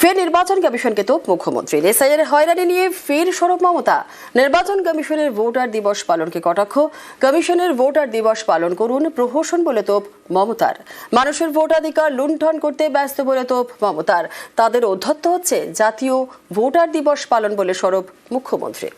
ফের নির্বাচন কমিশনকে তোপ মুখ্যমন্ত্রীর। এসআইআর হয়রানি নিয়ে ফের সরব মমতা। নির্বাচন কমিশনের ভোটার দিবস পালনকে কটাক্ষ। কমিশনের ভোটার দিবস পালন করুন, প্রহসন বলে তোপ মমতার। মানুষের ভোটাধিকার লুণ্ঠন করতে ব্যস্ত বলে তোপ মমতার। তাদের অধ্যত্ত হচ্ছে জাতীয় ভোটার দিবস পালন বলে সরব মুখ্যমন্ত্রী।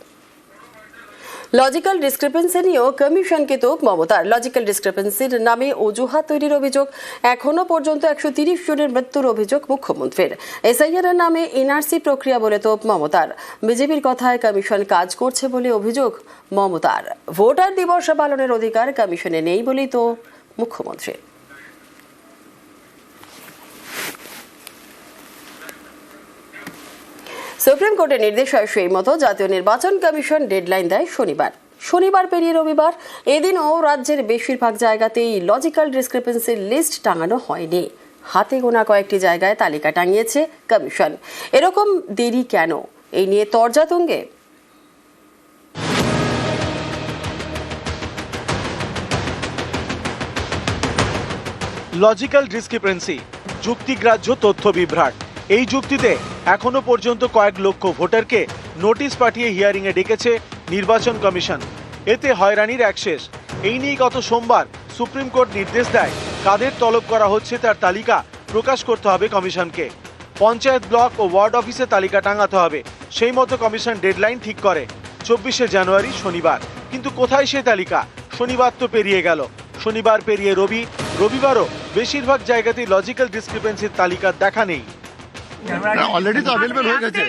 লজিক্যাল ডিসক্রিপেন্সি নিয়েও কমিশনকে তোপ মমতার। লজিক্যাল ডিসক্রিপেন্সির নামে অজুহাত তৈরির অভিযোগ। এখনো পর্যন্ত 130 জনের মৃত্যুর অভিযোগ মুখ্যমন্ত্রীর। এসআইআর এর নামে এনআরসি প্রক্রিয়া বলে তোপ মমতার। বিজেপির কথায় কমিশন কাজ করছে বলে অভিযোগ মমতার। ভোটার দিবস পালনের অধিকার কমিশনে নেই বলেই তো মুখ্যমন্ত্রী। সুপ্রিম কোর্টের নির্দেশ হয় সেই মতো জাতীয় নির্বাচন কমিশন ডেডলাইন দেয় শনিবার পেরিয়ে রবিবার। এদিনও রাজ্যের বেশিরভাগ জায়গাতেই লজিক্যাল ডিসক্রিপেন্সির লিস্ট টাঙানো হয়নি। হাতে গোনা কয়েকটি জায়গায় তালিকা টাঙিয়েছে কমিশন। এরকম দেরি কেন, এই নিয়ে তরজা তুঙ্গে। লজিক্যাল ডিসক্রিপেন্সি, যুক্তিগ্রাহ্য তথ্য বিভ্রাট। এই যুক্তিতে এখনো পর্যন্ত কয়েক লক্ষ ভোটারকে নোটিশ পাঠিয়ে হিয়ারিং এ ডেকেছে নির্বাচন কমিশন। এতে হয়রানির এক শেষ। এই নিয়ে গত সোমবার সুপ্রিম কোর্ট নির্দেশ দেয় কাদের তলব করা হচ্ছে তার তালিকা প্রকাশ করতে হবে কমিশনকে। পঞ্চায়েত, ব্লক ও ওয়ার্ড অফিসে তালিকা টাঙাতে হবে। সেই মতো কমিশন ডেডলাইন ঠিক করে 24শে জানুয়ারি শনিবার। কিন্তু কোথায় সে তালিকা? শনিবার তো পেরিয়ে গেল, শনিবার পেরিয়ে রবিবারও বেশিরভাগ জায়গাতেই লজিক্যাল ডিসক্রিপেন্সির তালিকার দেখা নেই। অলরেডি তো অ্যাভেলেবল হয়ে গেছে।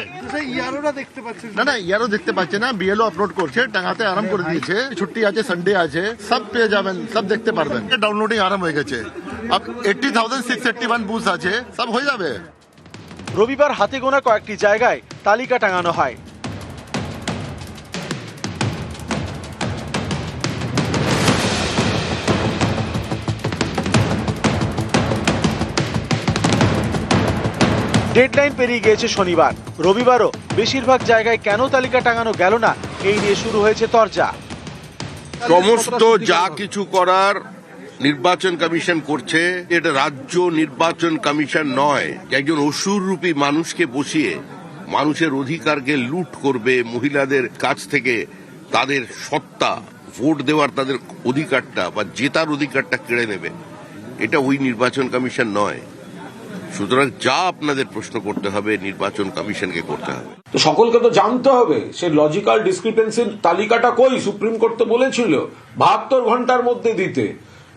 না ইয়ারও দেখতে পাচ্ছে না, বিএলও আপলোড করছে, টাঙাতে আরাম করে দিয়েছে। ছুটি আছে, সানডে আছে, সব পেয়ে যাবেন, সব দেখতে পারবেন। ডাউনলোডিং আরাম হয়ে গেছে। আপ 80,681 বুথ আছে, সব হয়ে যাবে। রবিবার হাতে গোনা কয়েকটি জায়গায় তালিকা টাঙানো হয়। ডেডলাইন পেরিয়ে গিয়েছে শনিবার। রবিবারও বেশিরভাগ জায়গায় কেন তালিকা টাঙানো গেল না, এই নিয়ে শুরু হয়েছে তরজা। সমস্ত যা কিছু করার নির্বাচন কমিশন করছে, এটা রাজ্য নির্বাচন কমিশন নয়। একজন অসুররূপী মানুষকে বসিয়ে মানুষের অধিকারকে লুট করবে, মহিলাদের কাছ থেকে তাদের সত্তা, ভোট দেওয়ার তাদের অধিকারটা বা জেতার অধিকারটা কেড়ে নেবে, এটা ওই নির্বাচন কমিশন নয়। সুতরাং যা আপনাদের প্রশ্ন করতে হবে নির্বাচন কমিশনকে করতে হবে। তো সকলকে তো জানতে হবে সে লজিক্যাল ডিসক্রিপেন্সির তালিকাটা কই। সুপ্রিম কোর্ট তো বলেছিল 72 ঘন্টার মধ্যে দিতে।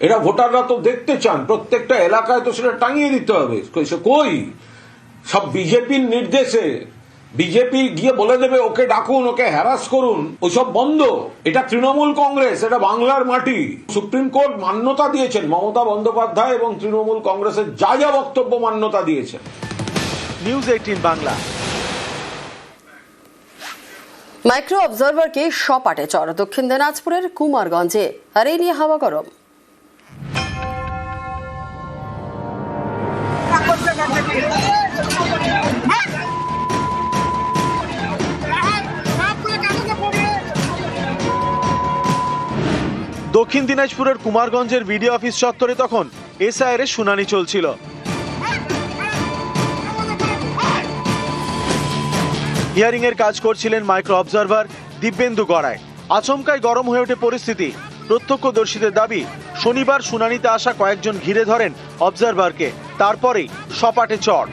এরা ভোটাররা তো দেখতে চান, প্রত্যেকটা এলাকায় তো সেটা টাঙিয়ে দিতে হবে। সে কই? সব বিজেপির নির্দেশে বিজেপি গিয়ে বলে দেবে ওকে ডাকুন, ওকে হ্যারাস করুন, ওইসব বন্ধ। এটা তৃণমূল কংগ্রেস, এটা বাংলার মাটি। সুপ্রিম কোর্ট মান্যতা দিয়েছেন মমতা বন্দ্যোপাধ্যায় এবং তৃণমূল কংগ্রেসের যা যা বক্তব্য মান্যতা দিয়েছেন। নিউজ 18 বাংলা। মাইক্রো অবজারভারকে সপাটে চড় দক্ষিণ দিনাজপুরের কুমারগঞ্জে। আর এই নিয়ে হাওয়া গরম। দক্ষিণ দিনাজপুরের কুমারগঞ্জের বিডিও অফিস চত্বরে তখন এসআইআর এর শুনানি চলছিল। হিয়ারিং এর কাজ করছিলেন মাইক্রো অবজারভার দিব্যেন্দু গড়াই। আচমকাই গরম হয়ে ওঠে পরিস্থিতি। প্রত্যক্ষদর্শীদের দাবি, শনিবার শুনানিতে আসা কয়েকজন ঘিরে ধরেন অবজারভারকে, তারপরেই সপাটে চড়।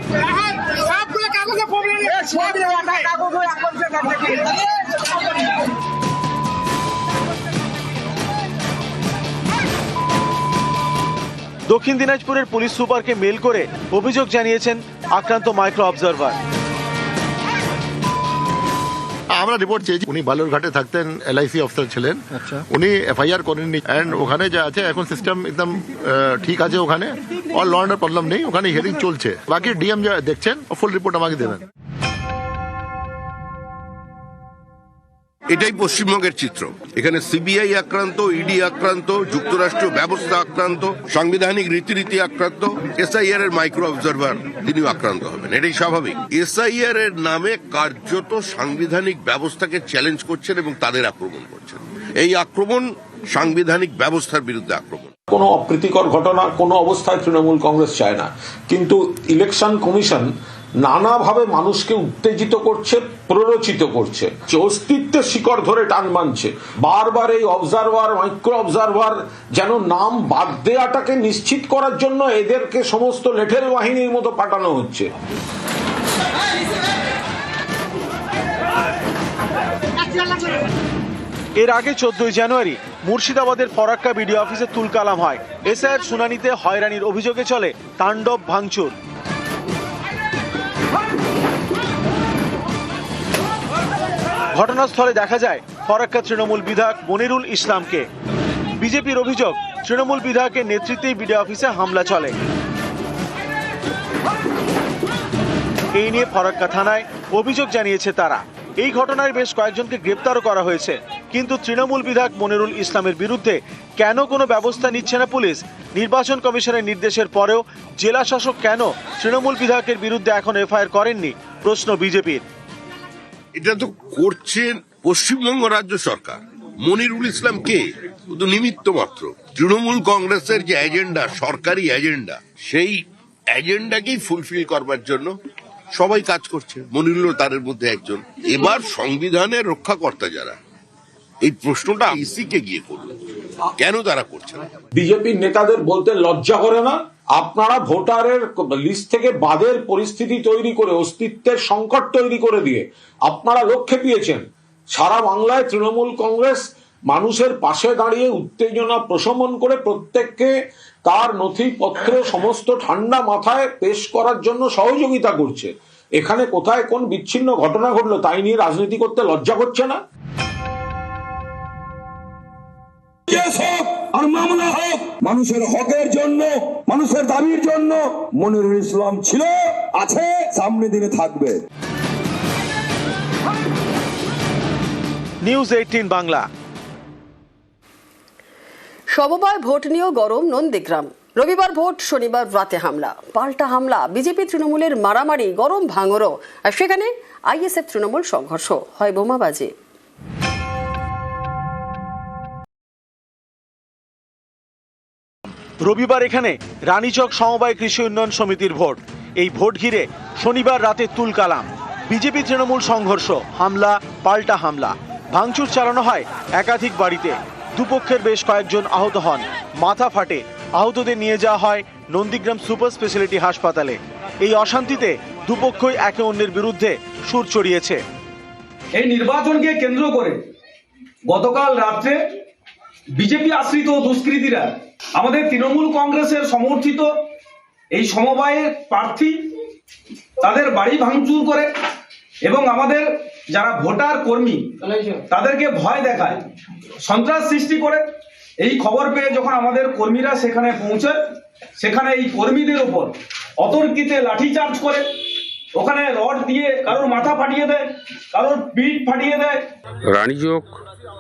দক্ষিণ দিনাজপুরের পুলিশ সুপারকে মেল করে অভিযোগ জানিয়েছেন আক্রান্ত মাইক্রো অবজারভার। আমরা রিপোর্ট চেয়েছি। উনি বালুরঘাটে থাকতেন, এলআইসি অফিসার ছিলেন। উনি এফআইআর করেননি। এন্ড ওখানে যা আছে এখন সিস্টেম একদম ঠিক আছে, ওখানে আর ল অ্যান্ড প্রবলেম নেই, ওখানে হিয়ারিং চলছে। বাকি ডিএম যা দেখছেন ফুল রিপোর্ট আমাকে দেবেন। এটাই পশ্চিমবঙ্গের চিত্র। এখানে সিবিআই আক্রান্ত, ইডি আক্রান্ত, যুক্তরাষ্ট্র ব্যবস্থা আক্রান্ত, সাংবিধানিক রীতিনীতি আক্রান্ত, এসআইআর এর মাইক্রো অবজারভার তিনিও আক্রান্ত হবেন, এটাই স্বাভাবিক। এসআইআর এর নামে কার্যত সাংবিধানিক ব্যবস্থাকে চ্যালেঞ্জ করছেন এবং তাদের আক্রমণ করছেন। এই আক্রমণ সাংবিধানিক ব্যবস্থার বিরুদ্ধে আক্রমণ। কোনো অপ্রীতিকর ঘটনা কোনো অবস্থায় তৃণমূল কংগ্রেস চায় না, কিন্তু ইলেকশন কমিশন নানাভাবে মানুষকে উত্তেজিত করছে, প্ররোচিত করছে, যে অস্তিত্বের শিকড় ধরে টান মানছে। বারবার এই অবজারভার, মাইক্রো অবজারভার যেন নাম বাদ দেওয়াটাকে নিশ্চিত করার জন্য এদেরকে সমস্ত লেঠেল বাহিনীর মতো পাঠানো হচ্ছে। এর আগে 14 জানুয়ারি মুর্শিদাবাদের ফরাক্কা বিডিও অফিসে তুলকালাম হয়। এসআইয়ের শুনানিতে হয়রানির অভিযোগে চলে তাণ্ডব ভাঙচুর। ঘটনাস্থলে দেখা যায় ফরাক্কা তৃণমূল বিধায়ক মনিরুল ইসলামকে। বিজেপির অভিযোগ, তৃণমূল বিধায়কের নেতৃত্বেই বিডিও অফিসে হামলা চলে। এই নিয়ে ফরাক্কা থানায় অভিযোগ জানিয়েছে তারা। এই ঘটনায় বেশ কয়েকজনকে গ্রেপ্তারও করা হয়েছে, কিন্তু তৃণমূল বিধায়ক মনিরুল ইসলামের বিরুদ্ধে কেন কোনো ব্যবস্থা নিচ্ছে না পুলিশ? নির্বাচন কমিশনের নির্দেশের পরেও জেলা শাসক কেন তৃণমূল বিধায়কের বিরুদ্ধে এখন এফআইআর করেননি, প্রশ্ন বিজেপির। এটা তো করছেন পশ্চিমবঙ্গ রাজ্য সরকার। মনিরুল ইসলাম কে? শুধু নিমিত্ত মাত্র। তৃণমূল কংগ্রেসের যে এজেন্ডা, সরকারি এজেন্ডা, সেই এজেন্ডাকেই ফুলফিল করবার জন্য সবাই কাজ করছে। মনিরুল তাদের মধ্যে একজন। এবার সংবিধানের রক্ষাকর্তা যারা, এই প্রশ্নটা ইসিকে গিয়ে করলো, কেন তারা করছে না? বিজেপির নেতাদের বলতে লজ্জা করে না? আপনারা ভোটারের লিস্ট থেকে বাদের পরিস্থিতি তৈরি করে, অস্তিত্বের সংকট তৈরি করে দিয়ে আপনারা লোক খেপিয়েছেন। সারা বাংলায় তৃণমূল কংগ্রেস মানুষের পাশে দাঁড়িয়ে উত্তেজনা প্রশমন করে প্রত্যেককে তার নথিপত্র সমস্ত ঠান্ডা মাথায় পেশ করার জন্য সহযোগিতা করছে। এখানে কোথায় কোন বিচ্ছিন্ন ঘটনা ঘটলো তাই নিয়ে রাজনীতি করতে লজ্জা করছে না? আর মামলা হোক, মানুষের হকের জন্য, মানুষের দাবির জন্য মনিরুল ইসলাম ছিল, আছে, সামনে দিনে থাকবে। নিউজ 18 বাংলা। সমবায় ভোট নিয়েও গরম নন্দীগ্রাম। রবিবার ভোট, শনিবার রাতে হামলা, পাল্টা হামলা, বিজেপি তৃণমূলের মারামারি, গরম ভাঙরও, আর সেখানে আইএসএফ তৃণমূল সংঘর্ষ, হয় বোমাবাজি। রবিবার এখানে রানীচক সমবায় কৃষি উন্নয়ন সমিতির ভোট। এই ভোট ঘিরে শনিবার রাতে তুলকালাম, বিজেপি তৃণমূল সংঘর্ষ, হামলা, পাল্টা হামলা, ভাঙচুর চালানো হয় একাধিক বাড়িতে। দুপক্ষের বেশ কয়েকজন আহত হন, মাথা ফাটে। আহতদের নিয়ে যাওয়া হয় নন্দীগ্রাম সুপার স্পেশালিটি হাসপাতালে। এই অশান্তিতে দুপক্ষই একে অন্যের বিরুদ্ধে সুর চড়িয়েছে। এই নির্বাচনকে কেন্দ্র করে গতকাল রাত্রে বিজেপি আশ্রিত দুষ্কৃতীরা আমাদের তৃণমূল কংগ্রেসের সমর্থিত এই সমবায়ের প্রার্থী তাদের বাড়ি ভাঙচুর করে এবং আমাদের যারা ভোটার কর্মী তাদেরকে ভয় দেখায়, সন্ত্রাস সৃষ্টি করে। এই খবর পেয়ে যখন আমাদের কর্মীরা সেখানে পৌঁছায়, সেখানে এই কর্মীদের উপর অতর্কিতে লাঠিচার্জ করে, ওখানে রড দিয়ে কারোর মাথা ফাটিয়ে দেয়, কারোর পিঠ ফাটিয়ে দেয়। রানীচক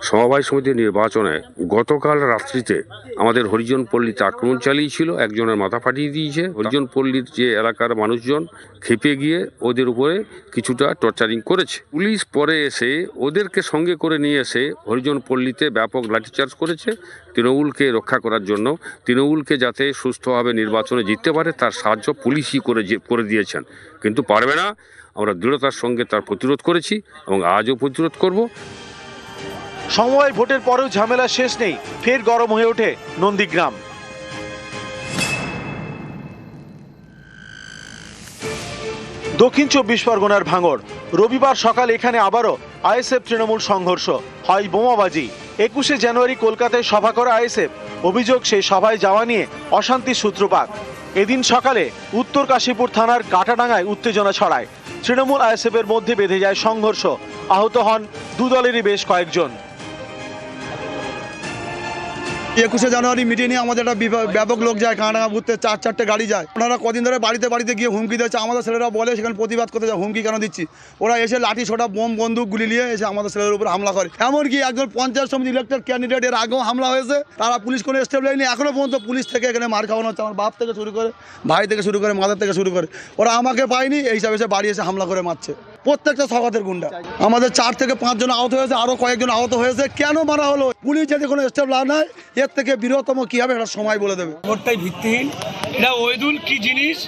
সমবায় সমিতির নির্বাচনে গতকাল রাত্রিতে আমাদের হরিজন পল্লীতে আক্রমণ চালিয়েছিল, একজনের মাথা ফাটিয়ে দিয়েছে। হরিজন পল্লীর যে এলাকার মানুষজন খেপে গিয়ে ওদের উপরে কিছুটা টর্চারিং করেছে। পুলিশ পরে এসে ওদেরকে সঙ্গে করে নিয়ে এসে হরিজন পল্লীতে ব্যাপক লাঠিচার্জ করেছে তৃণমূলকে রক্ষা করার জন্য। তৃণমূলকে যাতে সুস্থভাবে নির্বাচনে জিততে পারে তার সাহায্য পুলিশই করে দিয়েছেন, কিন্তু পারবে না। আমরা দৃঢ়তার সঙ্গে তার প্রতিরোধ করেছি এবং আজও প্রতিরোধ করব। সমবায় ভোটের পরেও ঝামেলা শেষ নেই, ফের গরম হয়ে ওঠে নন্দীগ্রাম। দক্ষিণ 24 পরগনার ভাঙড়। রবিবার সকাল এখানে আবারও আইএসএফ তৃণমূল সংঘর্ষ, হয় বোমাবাজি। 21 জানুয়ারি কলকাতায় সভা করে আইএসএফ। অভিযোগ, সেই সভায় যাওয়া নিয়ে অশান্তির সূত্রপাত। এদিন সকালে উত্তর কাশীপুর থানার গাটাডাঙ্গায় উত্তেজনা ছড়ায়। তৃণমূল আইএসএফ এর মধ্যে বেঁধে যায় সংঘর্ষ, আহত হন দু দলেরই বেশ কয়েকজন। 21 জানুয়ারি মিটিং নিয়ে আমাদের একটা ব্যাপক লোক যায়, কানাডাঙ্গা ঘুরতে, 4-4টে গাড়ি যায়। ওনারা কদিন ধরে বাড়িতে বাড়িতে গিয়ে হুমকি দিচ্ছে। আমাদের ছেলেরা বলে সেখানে প্রতিবাদ করতে যায়, হুমকি কেন দিচ্ছি? ওরা এসে লাঠি ছোটা বোম বন্দুক গুলি নিয়ে এসে আমাদের ছেলের উপর হামলা করে। এমনকি একজন পঞ্চায়েত সমিতি ইলেক্টেড ক্যান্ডিডেট, এর আগেও হামলা হয়েছে, তারা পুলিশ কোনো স্টেপ নেয়নি। এখনো পর্যন্ত পুলিশ থেকে এখানে মার খাওয়ানো হচ্ছে, আমার বাপ থেকে শুরু করে, ভাই থেকে শুরু করে, মাদার থেকে শুরু করে। ওরা আমাকে পায়নি, এই হিসাবে এসে বাড়ি এসে হামলা করে মারছে। প্রত্যেকটা সভাতের গুন্ডা। আমাদের 4 থেকে 5 জন আহত হয়েছে, আরো কয়েকজন আহত হয়েছে। কেন মারা হলো? পুলিশ যদি কোনো স্টেপ না নেয়, এর থেকে বৃহত্তম কি হবে এটা সময় বলে দেবে। ভোটটাই ভিত্তিহীন। এটা ওয়েদুল কি জিনিস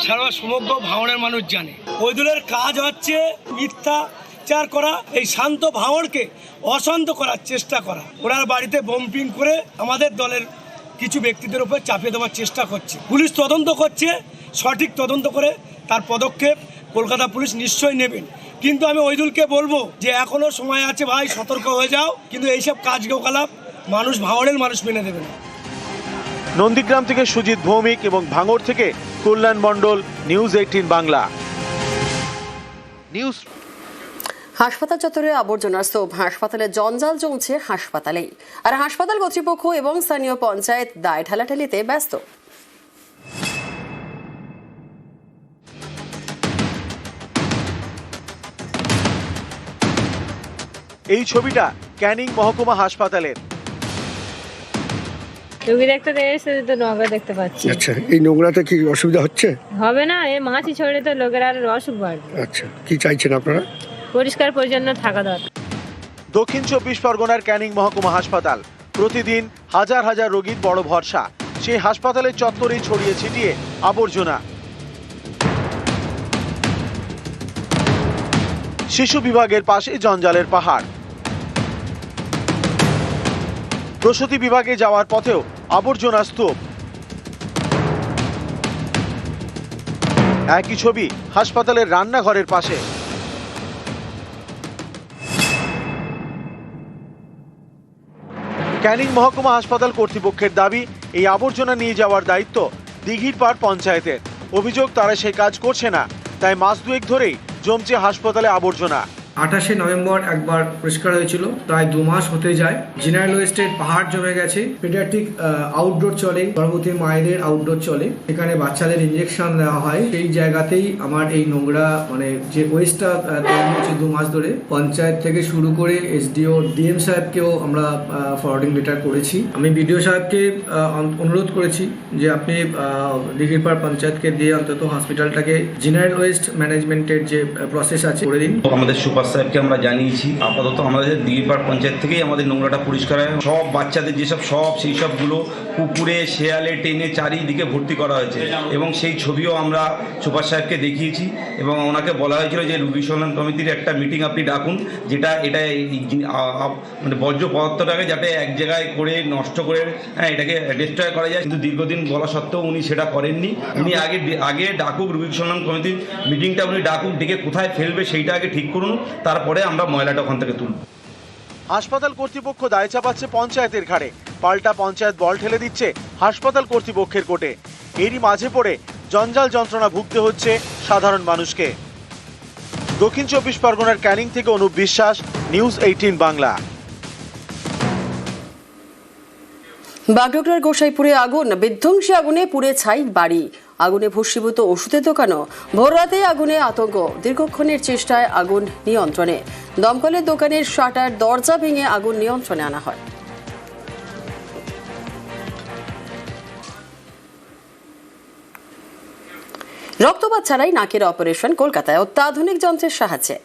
সারা সমগ্র ভাঙড়ের মানুষ জানে। ওইদুলের কাজ হচ্ছে মিথ্যাচার করা, এই শান্ত ভাঙড়কে অশান্ত করার চেষ্টা করা। ওনার বাড়িতে বোমপিং করে আমাদের দলের কিছু ব্যক্তিদের উপর চাপিয়ে দেওয়ার চেষ্টা করছে। পুলিশ তদন্ত করছে, সঠিক তদন্ত করে তার পদক্ষেপ কলকাতা পুলিশ নিশ্চয়ই নেবেন। কিন্তু আমি ওইদুলকে বলবো যে এখনো সময় আছে ভাই, সতর্ক হয়ে যাও। কিন্তু এইসব কাজকলাপ মানুষ, ভাঙড়ের মানুষ মেনে দেবে না। নন্দীগ্রাম থেকে সুজিত ভৌমিক এবং ভাঙড় থেকে কল্যাণ মণ্ডল, নিউজ 18 বাংলা। নিউজ। হাসপাতাল চত্বরে আবর্জনার স্তূপ, হাসপাতালে জঞ্জাল জমছে হাসপাতালেই, আর হাসপাতাল কর্তৃপক্ষ এবং স্থানীয় পঞ্চায়েত দায় ঠেলাঠেলিতে ব্যস্ত। এই ছবিটা ক্যানিং মহকুমা হাসপাতালের। রোগী দেখতে এসে তো নোংরা দেখতে পাচ্ছি। আচ্ছা, এই নোংরাতে কি অসুবিধা হচ্ছে? হবে না, এই মাছি ছড়ে তো লোকের আর অসুখ বাড়বে। আচ্ছা, কি চাইছেন আপনারা? পরিষ্কার পরিচ্ছন্ন থাকা দরকার। দক্ষিণ 24 পরগনার ক্যানিং মহকুমা হাসপাতাল প্রতিদিন হাজার হাজার রোগীর বড় ভরসা। সেই হাসপাতালের চত্বরেই ছড়িয়ে ছিটিয়ে আবর্জনা। শিশু বিভাগের পাশে জঞ্জালের পাহাড়। প্রসূতি বিভাগে যাওয়ার পথেও আবর্জনা স্তূপ। একই ছবি হাসপাতালের রান্নাঘরের পাশে। ক্যানিং মহকুমা হাসপাতাল কর্তৃপক্ষের দাবি, এই আবর্জনা নিয়ে যাওয়ার দায়িত্ব দিঘির পাড় পঞ্চায়েতের। অভিযোগ তারা সেই কাজ করছে না, তাই মাস দুয়েক ধরেই জমছে হাসপাতালে আবর্জনা। 28শে নভেম্বর একবার পরিষ্কার হয়েছিল, প্রায় 2 মাস হতে যায়। জেনারেল ওয়েস্টের পাহাড় জমে গেছে। পেডিয়াট্রিক আউটডোর চলে, গর্ভবতী মায়েদের আউটডোর চলে, এখানে বাচ্চাদের ইঞ্জেকশন দেওয়া হয়। সেই জায়গাতেই আমার এই নোংরা মানে যে ওয়েস্টটা তৈরি হচ্ছে 2 মাস ধরে। পঞ্চায়েত থেকে শুরু করে এসডিও, ডিএম সাহেবকেও আমরা ফরওয়ার্ডিং লেটার করেছি। আমি বিডিও সাহেবকে অনুরোধ করেছি যে আপনি দিঘিরপাড় পঞ্চায়েতকে দিয়ে অন্তত হসপিটালটাকে জেনারেল ওয়েস্ট ম্যানেজমেন্টের যে প্রসেস আছে করে দিন। আমাদের সুপার সাহেবকে আমরা জানিয়েছি। আপাতত আমাদের দিঘিরপাড় পঞ্চায়েত থেকেই আমাদের নোংরাটা পরিষ্কার হয়। সব বাচ্চাদের যেসব সেই সবগুলো পুকুরে, শেয়ালে টেনে চারিদিকে ভর্তি করা হয়েছে এবং সেই ছবিও আমরা সুপার সাহেবকে দেখিয়েছি এবং ওনাকে বলা হয়েছিল যে রোগী কল্যাণ কমিটির একটা মিটিং আপনি ডাকুন, যেটা মানে বর্জ্য পদার্থটাকে যাতে এক জায়গায় করে নষ্ট করে এটাকে ডিস্ট্রয় করা যায়। কিন্তু দীর্ঘদিন বলা সত্ত্বেও উনি সেটা করেননি। উনি আগে ডাকুক, রোগী কল্যাণ কমিটির মিটিংটা উনি ডাকুক, ডেকে কোথায় ফেলবে সেইটা আগে ঠিক করুন, তারপরে আমরা ময়লাটা ওখান থেকে তুলব। হাসপাতাল কর্তৃপক্ষ দায় চাপাচ্ছে পঞ্চায়েতের ঘাড়ে, পাল্টা পঞ্চায়েত বল ঠেলে দিচ্ছে হাসপাতাল কর্তৃপক্ষের কোর্টে। এরই মাঝে পড়ে জঞ্জাল যন্ত্রণা ভুগতে হচ্ছে সাধারণ মানুষকে। দক্ষিণ 24 পরগনার ক্যানিং থেকে অনুপ বিশ্বাস, নিউজ 18 বাংলা। বাগডোগরার গোসাইপুরে আগুন, বিধ্বংসী আগুনে পুড়ে ছাই বাড়ি, আগুনে ভস্মীভূত ওষুধের দোকানও। ভোররাতে আগুনে আতঙ্ক, দীর্ঘক্ষণের চেষ্টায় আগুন নিয়ন্ত্রণে। দমকলের দোকানের শাটার দরজা ভেঙে আগুন নিয়ন্ত্রণে আনা হয়। রক্তপাত ছাড়াই নাকের অপারেশন কলকাতায় অত্যাধুনিক যন্ত্রের সাহায্যে।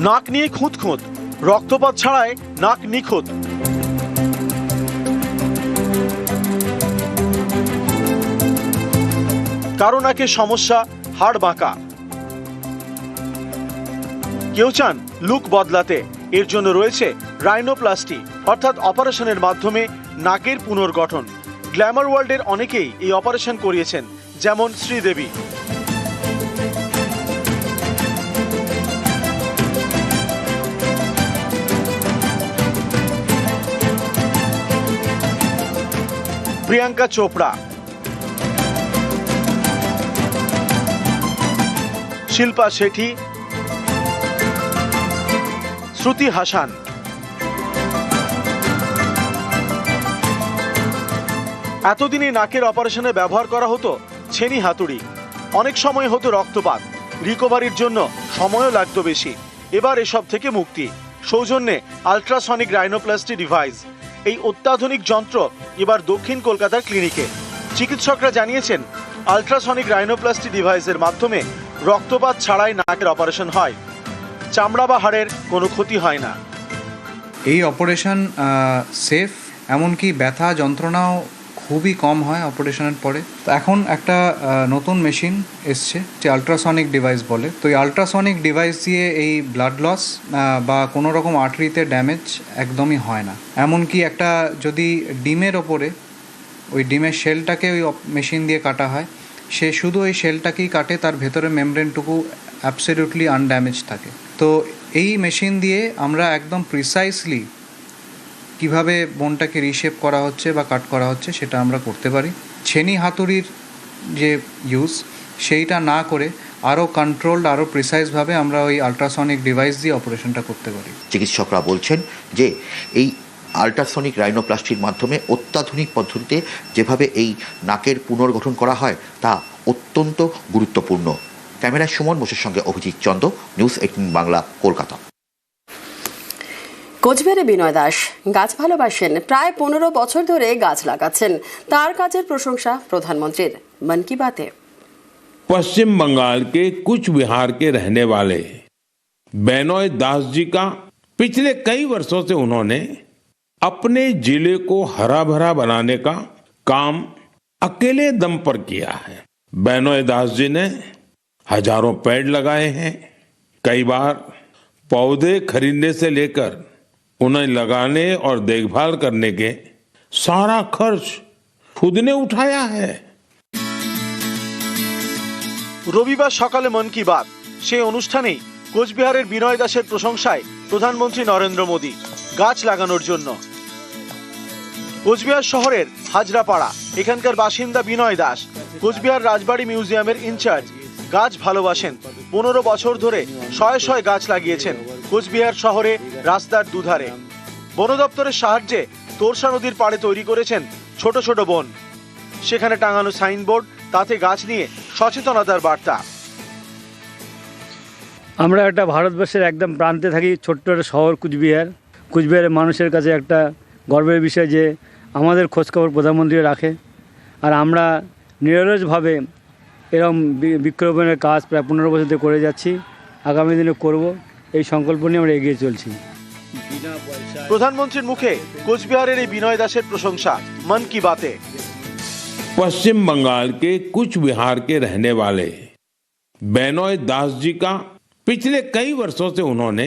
নাক নিয়ে খুঁতখুঁত, রক্তপাত ছাড়াই নাক নিখুঁত। কারো নাকে সমস্যা, হাড় বাঁকা। কেউ চান লুক বদলাতে, এর জন্য রয়েছে রাইনোপ্লাস্টি, অর্থাৎ অপারেশনের মাধ্যমে নাকের পুনর্গঠন। গ্ল্যামার ওয়ার্ল্ডের অনেকেই এই অপারেশন করিয়েছেন, যেমন শ্রীদেবী। প্রিয়াঙ্কা চোপড়া, শিল্পা শেঠি, শ্রুতি হাসান। এতদিনে নাকের অপারেশনে ব্যবহার করা হতো ছেনি হাতুড়ি। অনেক সময় হতো রক্তপাত, রিকভারির জন্য সময়ও লাগতো বেশি। এবার এসব থেকে মুক্তি, সৌজন্যে আল্ট্রাসনিক রাইনোপ্লাস্টি ডিভাইস। এই অত্যাধুনিক যন্ত্র এবার দক্ষিণ কলকাতার ক্লিনিকে। চিকিৎসকরা জানিয়েছেন, আল্ট্রাসনিক রাইনোপ্লাস্টি ডিভাইসের মাধ্যমে রক্তপাত ছাড়াই নাকের অপারেশন হয়। চামড়া বা হাড়ের কোনো ক্ষতি হয় না। এই অপারেশন সেফ, এমনকি ব্যথা যন্ত্রণাও খুবই কম হয় অপারেশনের পরে। তো এখন একটা নতুন মেশিন এসছে যে আলট্রাসনিক ডিভাইস বলে। তো এই আলট্রাসনিক ডিভাইস দিয়ে এই ব্লাড লস বা কোনো রকম আর্টারিতে ড্যামেজ একদমই হয় না। এমনকি একটা যদি ডিমের ওপরে ওই ডিমের শেলটাকে ওই মেশিন দিয়ে কাটা হয়, সে শুধু ওই শেলটাকেই কাটে, তার ভেতরে মেমব্রেনটুকু অ্যাবসলিউটলি আনড্যামেজ থাকে। তো এই মেশিন দিয়ে আমরা একদম প্রিসাইসলি কিভাবে বোনটাকে রিশেপ করা হচ্ছে বা কাট করা হচ্ছে সেটা আমরা করতে পারি। ছেনি হাতুড়ির যে ইউজ সেইটা না করে আরও কন্ট্রোলড, আরও প্রিসাইজভাবে আমরা ওই আলট্রাসনিক ডিভাইস দিয়ে অপারেশনটা করতে পারি। চিকিৎসকরা বলছেন যে এই আল্ট্রাসনিক রাইনোপ্লাস্টির মাধ্যমে অত্যাধুনিক পদ্ধতিতে যেভাবে এই নাকের পুনর্গঠন করা হয় তা অত্যন্ত গুরুত্বপূর্ণ। ক্যামেরায় সুমন বোসের সঙ্গে অভিজিৎ চন্দ, নিউজ 18 বাংলা, কলকাতা। কোচবিহারে বিনয় দাস গাছ ভালোবাসেন, প্রায় 15 বছর ধরে গাছ লাগাচ্ছেন। তার কাজের প্রশংসা প্রধানমন্ত্রীর। মন কি বাতে। पश्चिम बंगाल के कुछ बिहार के रहने वाले बेनोय दास जी का पिछले कई वर्षों से उन्होंने अपने जिले को हरा भरा बनाने का काम अकेले दम पर किया है। बेनोय दास जी ने हजारों पेड़ लगाए हैं। कई बार पौधे खरीदने से लेकर उन्हें लगाने और देखभाल करने के सारा खर्च खुद ने उठाया है। রবিবার সকালে মন কি বাত, সেই অনুষ্ঠানেই কোচবিহারের বিনয় দাসের প্রশংসায় প্রধানমন্ত্রী নরেন্দ্র মোদী গাছ লাগানোর জন্য। কোচবিহার শহরের হাজরাপাড়া, এখানকার বাসিন্দা বিনয় দাস কোচবিহার রাজবাড়ি মিউজিয়ামের ইনচার্জ। গাছ ভালোবাসেন, 15 বছর ধরে শয়ে শয়ে গাছ লাগিয়েছেন কোচবিহার শহরে রাস্তার দুধারে। বন দপ্তরের সাহায্যে তোরসা নদীর পাড়ে তৈরি করেছেন ছোট ছোট বন। সেখানে টাঙানো সাইনবোর্ড, তাতে গাছ নিয়ে সচেতনতার বার্তা। আমরা একটা ভারতবর্ষের একদম প্রান্তে থাকি, ছোট্ট একটা শহর কুচবিহার। কুচবিহারের মানুষের কাছে একটা গর্বের বিষয় যে আমাদের খোঁজখবর প্রধানমন্ত্রী রাখে, আর আমরা নিরলসভাবে এরকম বৃক্ষরোপণের কাজ প্রায় 15 বছর ধরে করে যাচ্ছি, আগামী দিনে করব, এই সংকল্প নিয়ে আমরা এগিয়ে চলছি। প্রধানমন্ত্রীর মুখে কোচবিহারের এই বিনয় দাসের প্রশংসা মন কি বাতে। पश्चिम बंगाल के कुछ बिहार के रहने वाले बेनोय दास जी का पिछले कई वर्षों से उन्होंने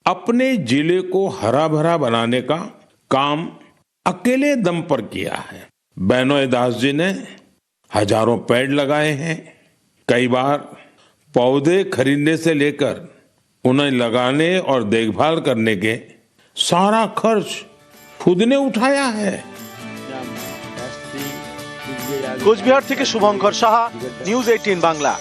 अपने जिले को हरा भरा बनाने का काम अकेले दम पर किया है। बेनोय दास जी ने हजारों पेड़ लगाए हैं। कई बार पौधे खरीदने से लेकर उन्हें लगाने और देखभाल करने के सारा खर्च खुद ने उठाया है। কোচবিহার থেকে শুভঙ্কর সাহা, নিউজ 18 বাংলা।